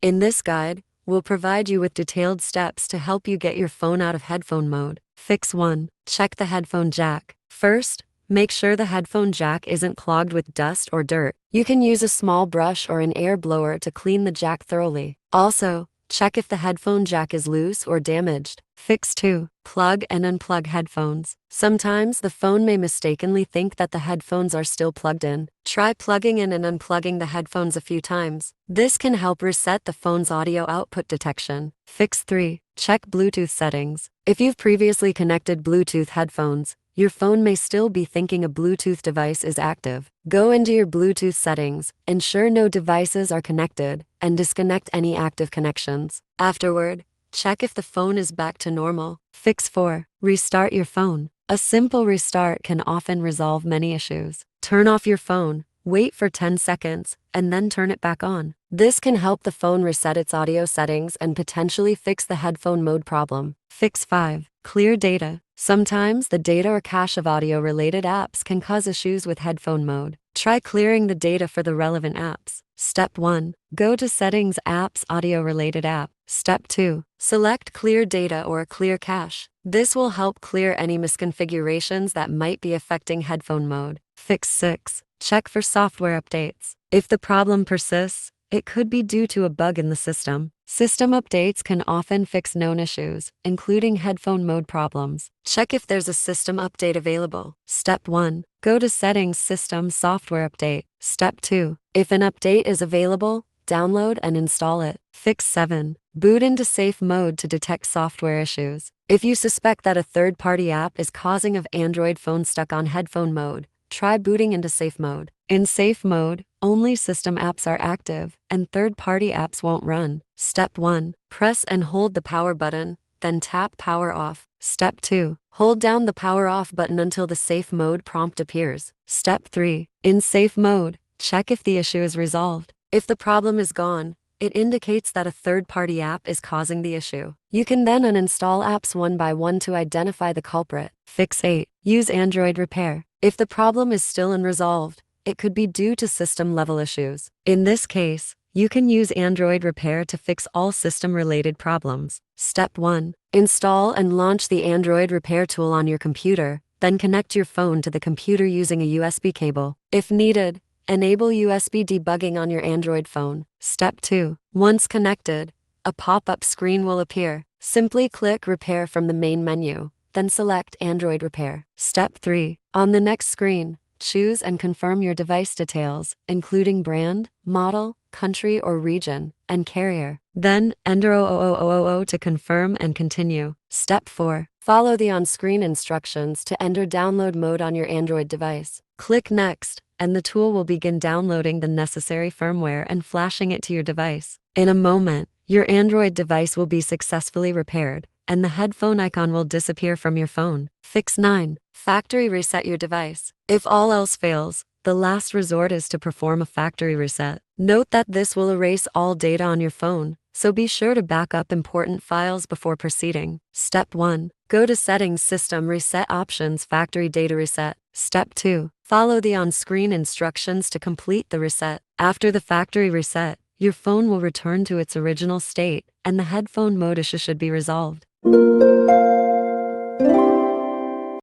In this guide, we'll provide you with detailed steps to help you get your phone out of headphone mode. Fix 1. Check the headphone jack. First, make sure the headphone jack isn't clogged with dust or dirt. You can use a small brush or an air blower to clean the jack thoroughly. Also, check if the headphone jack is loose or damaged. Fix 2. Plug and unplug headphones. Sometimes the phone may mistakenly think that the headphones are still plugged in. Try plugging in and unplugging the headphones a few times. This can help reset the phone's audio output detection. Fix 3. Check Bluetooth settings. If you've previously connected Bluetooth headphones, your phone may still be thinking a Bluetooth device is active. Go into your Bluetooth settings, ensure no devices are connected, and disconnect any active connections. Afterward, check if the phone is back to normal. Fix 4. Restart your phone. A simple restart can often resolve many issues. Turn off your phone, wait for 10 seconds, and then turn it back on. This can help the phone reset its audio settings and potentially fix the headphone mode problem. Fix 5. Clear data. Sometimes the data or cache of audio-related apps can cause issues with headphone mode. Try clearing the data for the relevant apps. Step 1. Go to Settings, Apps, Audio-related app. Step 2. Select Clear Data or Clear Cache. This will help clear any misconfigurations that might be affecting headphone mode. Fix 6. Check for software updates. If the problem persists, it could be due to a bug in the system. System updates can often fix known issues, including headphone mode problems. Check if there's a system update available. Step 1. Go to Settings, System, Software Update. Step 2. If an update is available, download and install it. Fix 7. Boot into safe mode to detect software issues. If you suspect that a third-party app is causing an Android phone stuck on headphone mode, try booting into safe mode. In safe mode, only system apps are active, and third-party apps won't run. Step 1. Press and hold the power button, then tap power off. Step 2. Hold down the power off button until the safe mode prompt appears. Step 3. In safe mode, check if the issue is resolved. If the problem is gone, it indicates that a third-party app is causing the issue. You can then uninstall apps one by one to identify the culprit. Fix 8. Use Android Repair. If the problem is still unresolved, it could be due to system-level issues. In this case, you can use Android Repair to fix all system-related problems. Step 1. Install and launch the Android Repair tool on your computer, then connect your phone to the computer using a USB cable. If needed, enable USB debugging on your Android phone. Step 2. Once connected, a pop-up screen will appear. Simply click Repair from the main menu, then select Android Repair. Step 3. On the next screen, choose and confirm your device details, including brand, model, country or region, and carrier. Then, enter 00000 to confirm and continue. Step 4. Follow the on-screen instructions to enter download mode on your Android device. Click Next, and the tool will begin downloading the necessary firmware and flashing it to your device. In a moment, your Android device will be successfully repaired, and the headphone icon will disappear from your phone. Fix 9. Factory reset your device. If all else fails, the last resort is to perform a factory reset. Note that this will erase all data on your phone, so be sure to back up important files before proceeding. Step 1. Go to Settings, System, Reset Options, Factory Data Reset. Step 2. Follow the on-screen instructions to complete the reset. After the factory reset, your phone will return to its original state, and the headphone mode issue should be resolved.